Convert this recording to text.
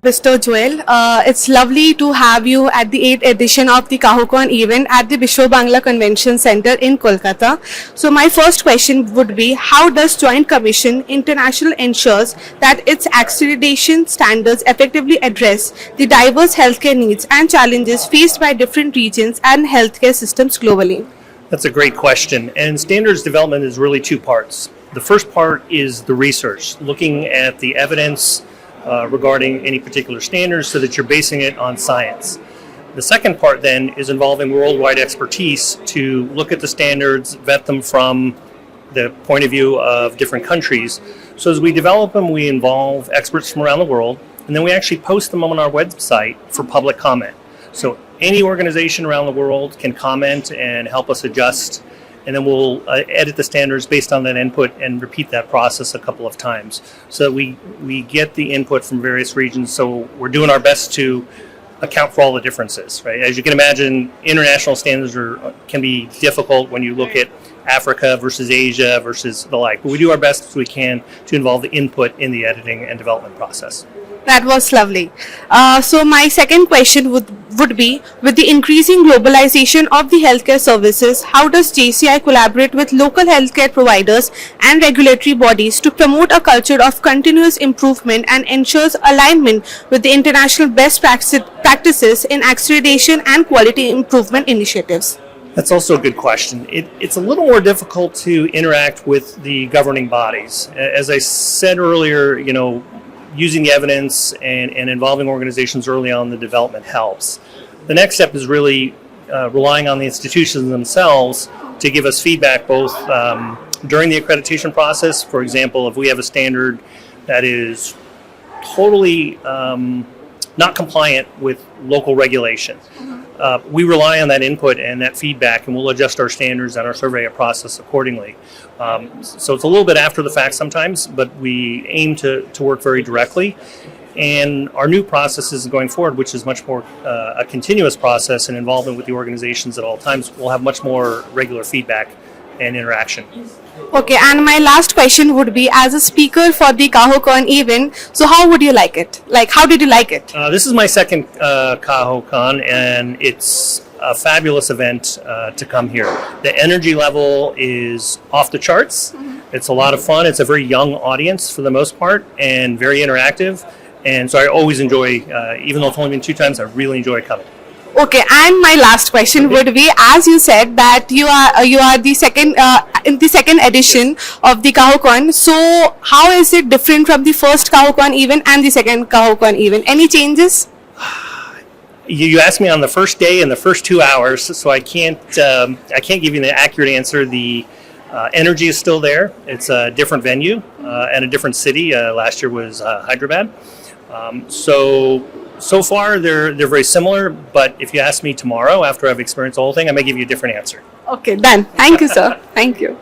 Mr. Joel, it's lovely to have you at the 8th edition of the CAHOCON event at the Vishwa Bangla Convention Center in Kolkata. So my first question would be, how does Joint Commission International ensures that its accreditation standards effectively address the diverse healthcare needs and challenges faced by different regions and healthcare systems globally? That's a great question. And standards development is really two parts. The first part is the research, looking at the evidence regarding any particular standards so that you're basing it on science. The second part then is involving worldwide expertise to look at the standards, vet them from the point of view of different countries. So as we develop them, we involve experts from around the world, and then we actually post them on our website for public comment. So any organization around the world can comment and help us adjust, and then we'll edit the standards based on that input and repeat that process a couple of times. So we get the input from various regions, so we're doing our best to account for all the differences, right? As you can imagine, international standards can be difficult when you look at Africa versus Asia versus the like, but we do our best as we can to involve the input in the editing and development process. That was lovely. So my second question would be, with the increasing globalization of the healthcare services, how does JCI collaborate with local healthcare providers and regulatory bodies to promote a culture of continuous improvement and ensures alignment with the international best practices in accreditation and quality improvement initiatives? That's also a good question. It's a little more difficult to interact with the governing bodies. As I said earlier, using the evidence and involving organizations early on in the development helps. The next step is really relying on the institutions themselves to give us feedback both during the accreditation process. For example, if we have a standard that is totally not compliant with local regulation, we rely on that input and that feedback, and we'll adjust our standards and our survey process accordingly. So it's a little bit after the fact sometimes, but we aim to work very directly. And our new process is going forward, which is much more a continuous process and involvement with the organizations at all times. We'll have much more regular feedback and interaction. Okay, and my last question would be, as a speaker for the CAHOCON event, so how would you like it? How did you like it? This is my second CAHOCON, and it's a fabulous event to come here. The energy level is off the charts. It's a lot of fun. It's a very young audience for the most part and very interactive. And so I always enjoy, even though it's only been 2 times, I really enjoy coming. Okay, and my last question would be, as you said that you are the second in the second edition of the CAHOCON. So how is it different from the first CAHOCON event and the second CAHOCON event? Any changes? You asked me on the first day and the first 2 hours, so I can't give you an accurate answer. The energy is still there. It's a different venue and a different city. Last year was Hyderabad. So far they're very similar, but if you ask me tomorrow after I've experienced the whole thing, I may give you a different answer. Okay, done. Thank you, sir. Thank you.